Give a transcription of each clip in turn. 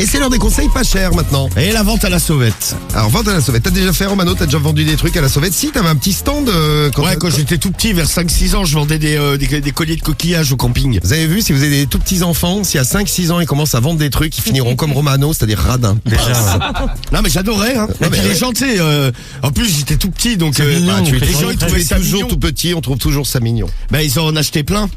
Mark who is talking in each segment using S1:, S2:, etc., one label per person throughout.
S1: Et c'est l'heure des conseils pas chers maintenant.
S2: Et la vente à la sauvette.
S1: Alors vente à la sauvette, t'as déjà fait Romano, t'as déjà vendu des trucs à la sauvette? Si, t'avais un petit stand
S2: Quand j'étais tout petit, vers 5-6 ans, je vendais des colliers de coquillages au camping.
S1: Vous avez vu, si vous avez des tout petits enfants, si à 5-6 ans ils commencent à vendre des trucs, ils finiront comme Romano, c'est-à-dire radins.
S2: Non mais j'adorais hein.
S1: Non,
S2: Et puis
S1: mais
S2: les gens, tu sais, en plus j'étais tout petit, donc
S1: Bah, tu es
S2: les gens ils trouvaient ça
S1: toujours
S2: mignon.
S1: tout petit, on trouve toujours ça mignon.
S2: Bah ils en achetaient plein.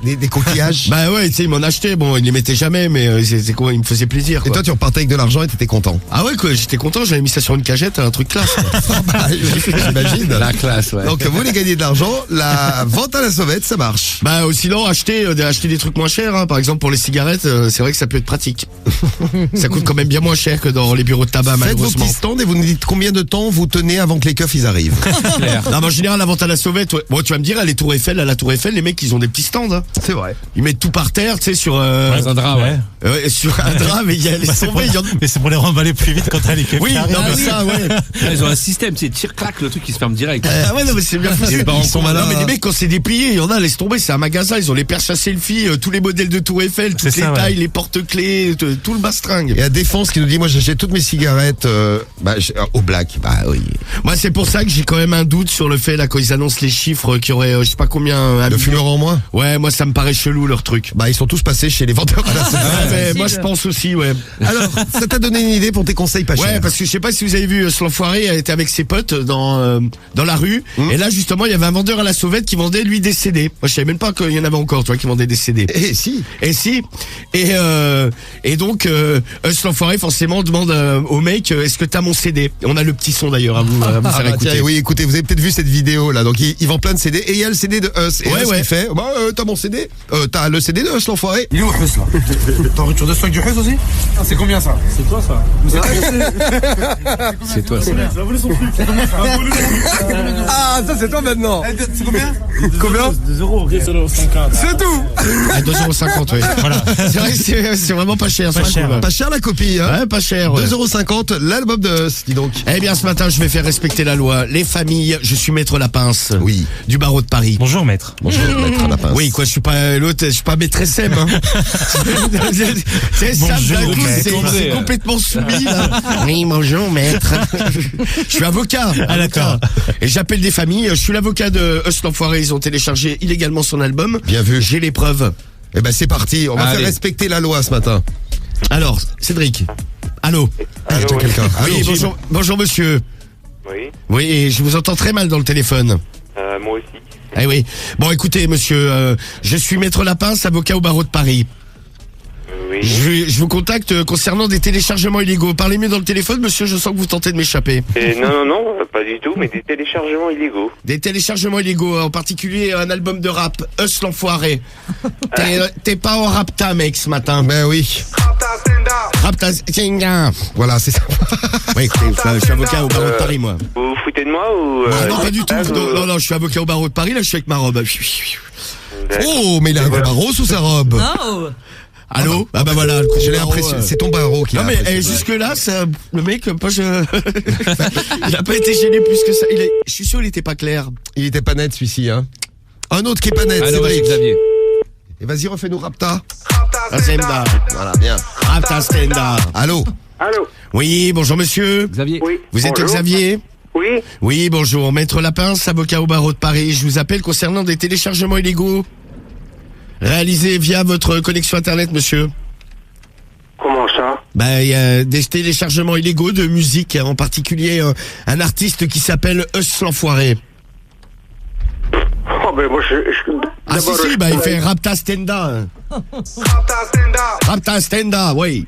S1: Des coquillages.
S2: Bah ouais, tu sais, ils m'en achetaient. Bon, ils les mettaient jamais, mais c'est quoi, ils me faisaient plaisir.
S1: Et
S2: Quoi.
S1: toi tu repartais avec de l'argent et t'étais content.
S2: Ah ouais quoi, j'étais content, j'avais mis ça sur une cagette, un truc classe. Quoi.
S1: Bah, j'imagine.
S3: La classe, ouais.
S1: Donc vous voulez gagner de l'argent, la vente à la sauvette ça marche.
S2: Bah sinon acheter des trucs moins chers, hein. Par exemple pour les cigarettes, c'est vrai que ça peut être pratique. Ça coûte quand même bien moins cher que dans les bureaux de tabac
S1: Faites vos
S2: malheureusement.
S1: petits stands et vous nous dites combien de temps vous tenez avant que les keufs ils arrivent.
S2: Non mais en général la vente à la sauvette, ouais. Bon tu vas me dire à la Tour Eiffel, les mecs ils ont des petits stands. Hein.
S1: C'est vrai.
S2: Ils mettent tout par terre, tu sais, sur
S3: Un drap, ouais.
S2: sur un drap, mais il y a les tombés, il y en a.
S4: Mais c'est pour les remballer plus vite quand t'as les keufs
S2: Oui,
S4: qui arrivent.
S2: non mais ça, ouais.
S3: Ils ont un système, c'est tir-clac, le truc qui se ferme direct.
S2: Ah ouais, non mais c'est bien foutu.
S1: Ils sont malins.
S2: Non mais les mecs quand c'est déplié, il y en a, laisse tomber, c'est un magasin, ils ont les perches à selfie, tous les modèles de Tour Eiffel, toutes
S4: C'est
S2: les
S4: ça, ouais.
S2: tailles, les porte-clés, tout le bastringue.
S1: Et à Défense qui nous dit moi j'achète toutes mes cigarettes au black. Bah oui.
S2: Moi c'est pour ça que j'ai quand même un doute sur le fait là quand ils annoncent les chiffres qu'il y aurait je sais pas combien un
S1: Le
S2: million.
S1: fumeur en moins.
S2: Ouais, moi ça me paraît chelou leur truc.
S1: Bah ils sont tous passés chez les vendeurs à la sauvette.
S2: Ouais, mais moi je pense aussi, ouais.
S1: Alors, ça t'a donné une idée pour tes conseils pas chers.
S2: Ouais, parce que je sais pas si vous avez vu, ce l'enfoiré était avec ses potes dans la rue. Et là, justement, il y avait un vendeur à la sauvette qui vendait, lui, des CD. Moi, je savais même pas qu'il y en avait encore, tu vois, qui vendait des CD.
S1: Et si.
S2: Et si. Et donc, ce l'enfoiré, forcément, demande au mec, est-ce que t'as mon CD? On a le petit son, d'ailleurs, à vous faire
S1: Bah,
S2: écouter.
S1: tiens, oui, écoutez, vous avez peut-être vu cette vidéo là. Donc il vend plein de CD et il y a le CD de Us. Et
S2: Ouais,
S1: Us
S2: ouais.
S1: qui fait t'as mon CD t'as le CD de Us l'enfoiré.
S5: Il est où Hus là? T'as en rupture de stock du Hus aussi? C'est combien ça? C'est toi ça?
S3: C'est toi, ça.
S5: Ah ça c'est toi maintenant. C'est combien? Combien?
S4: 2,50€.
S5: C'est tout.
S2: À 2,50€, oui. Voilà. C'est vrai que c'est vraiment pas cher.
S4: Pas
S2: c'est
S4: cher,
S2: cool.
S4: ouais.
S1: Pas cher la copie hein.
S2: Ouais, pas cher. Ouais.
S1: 2,50€ l'album de Us, dis donc.
S2: Eh bien, ce matin, je vais faire respecter la loi. Les familles, je suis maître Lapince.
S1: Oui.
S2: Du barreau de Paris.
S4: Bonjour maître.
S1: Bonjour maître Lapince.
S2: Oui, quoi, je suis pas l'autre, je suis pas maîtresse M. Hein. C'est ça,
S4: Bonjour,
S2: d'un coup,
S4: maître.
S2: c'est complètement soumis là. Oui, bonjour maître. Je suis avocat.
S4: Ah, d'accord.
S2: Et j'appelle des familles. Je suis l'avocat de Us l'enfoiré. Ils ont téléchargé illégalement son album.
S1: Bien vu.
S2: J'ai les preuves.
S1: Eh ben c'est parti, on va
S2: Allez.
S1: faire respecter la loi ce matin.
S2: Alors, Cédric. Allô.
S1: Ah, tiens, quelqu'un. Allô,
S2: Oui, bonjour monsieur.
S6: Oui,
S2: Oui, et je vous entends très mal dans le téléphone.
S6: moi aussi.
S2: Eh oui. Bon, écoutez, monsieur, je suis maître Lapince, avocat au barreau de Paris.
S6: Oui.
S2: Je vous contacte concernant des téléchargements illégaux. Parlez mieux dans le téléphone, monsieur, je sens que vous tentez de m'échapper.
S6: Non, pas du tout, mais des téléchargements illégaux.
S2: Des téléchargements illégaux, en particulier un album de rap, Us l'enfoiré. T'es pas en rapta, mec, ce matin.
S1: Ben oui.
S2: Rapta, Kinga.
S1: Voilà, c'est ça.
S2: Oui, écoutez, je suis avocat au barreau de Paris, moi.
S6: Vous vous foutez de moi ou...
S2: Ah non, pas du tout.
S6: ah, vous-
S2: Non, je suis avocat au barreau de Paris, là, je suis avec ma robe.
S6: D'accord.
S1: Oh, mais il a un barreau sous sa robe.
S2: Allô? Ah bah voilà.
S1: J'ai l'impression, c'est ton barreau qui
S2: Non
S1: a
S2: mais
S1: impressionné.
S2: jusque-là, le mec, il a pas été gêné plus que ça. Je suis sûr il était pas clair.
S1: Il était pas net celui-ci hein. Un autre qui est pas net,
S3: Alors, c'est
S1: Cédric.
S3: Xavier.
S1: Et vas-y refais-nous Rapta.
S2: Azenda.
S1: Voilà, bien.
S2: Rapta Stenda.
S1: Allô.
S6: Allô?
S2: Oui, bonjour monsieur.
S3: Xavier.
S6: Oui.
S2: Vous êtes
S6: Bonjour.
S2: Xavier?
S6: Oui.
S2: Oui, bonjour. Maître Lapince, avocat au barreau de Paris. Je vous appelle concernant des téléchargements illégaux réalisés via votre connexion internet, monsieur.
S6: Comment ça?
S2: Ben, il y a des téléchargements illégaux de musique, en particulier un artiste qui s'appelle Us l'enfoiré.
S6: Oh ben moi
S2: Ah si, bah il fait Rapta Stenda. Rapta Stenda, oui.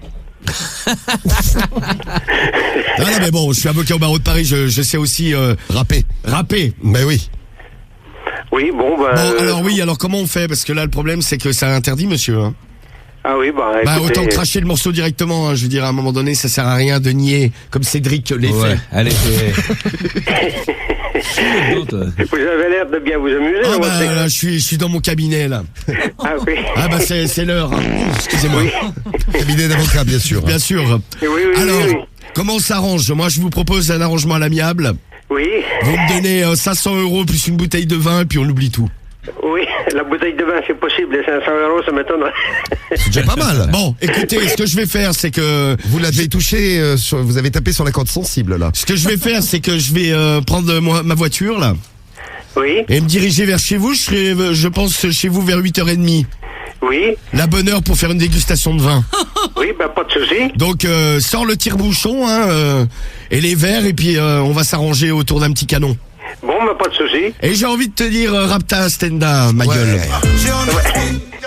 S2: Non, mais bon, je suis avocat au barreau de Paris, je sais aussi
S1: Rappé.
S2: rapper.
S1: Ben oui.
S6: Oui, bon ben...
S2: Bon, alors comment on fait? Parce que là, le problème, c'est que c'est interdit, monsieur. Hein.
S6: Ah oui, bah
S2: Bah,
S6: écoutez...
S2: autant cracher le morceau directement. Hein. Je veux dire, à un moment donné, ça sert à rien de nier, comme Cédric l'a
S3: Ouais,
S2: fait.
S3: allez, D'autres.
S6: Vous avez l'air de bien vous amuser
S2: Ah
S6: dans
S2: bah,
S6: votre...
S2: là, je suis dans mon cabinet, là.
S6: Ah oui.
S2: Ah bah, c'est l'heure. Hein. Excusez-moi.
S1: Cabinet d'avocat bien sûr.
S2: Bien sûr.
S6: Oui, oui,
S2: Alors,
S6: oui.
S2: comment on s'arrange? Moi, je vous propose un arrangement à l'amiable.
S6: Oui.
S2: Vous me donnez 500 € plus une bouteille de vin, et puis on oublie tout.
S6: Oui. La bouteille de vin, c'est possible. Les 500 €, ça m'étonnerait.
S1: C'est déjà pas mal.
S2: Bon, écoutez, ce que je vais faire, c'est que
S1: Vous l'avez touché, vous avez tapé sur la corde sensible là.
S2: ce que je vais faire, c'est que je vais prendre ma voiture là
S6: Oui,
S2: et me diriger vers chez vous. Je serai, je pense, chez vous vers 8h30.
S6: oui,
S2: La bonne heure pour faire une dégustation de vin.
S6: oui, ben pas de souci.
S2: Donc sors le tire-bouchon et les verres et puis on va s'arranger autour d'un petit canon.
S6: Bon, ben pas de souci.
S2: Et j'ai envie de te dire Rapta Stenda, ma gueule.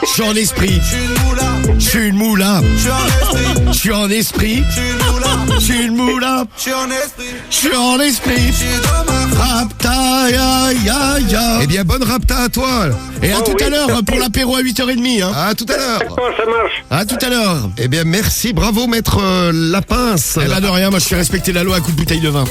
S2: Je suis en esprit. Je suis une moula. Je suis en esprit. Je suis une moula. Je suis en esprit. Rapta, ya, ya, ya.
S1: Eh bien, bonne rapta à toi.
S2: Et à
S6: Oh,
S2: tout
S6: oui,
S2: à l'heure
S6: merci.
S2: pour l'apéro à 8h30. Hein.
S1: À tout à l'heure.
S6: D'accord, ça marche.
S2: À tout à l'heure.
S1: Eh bien, merci, bravo, maître Lapince.
S2: Eh ben de rien, moi je fais respecter la loi à coup de bouteille de vin.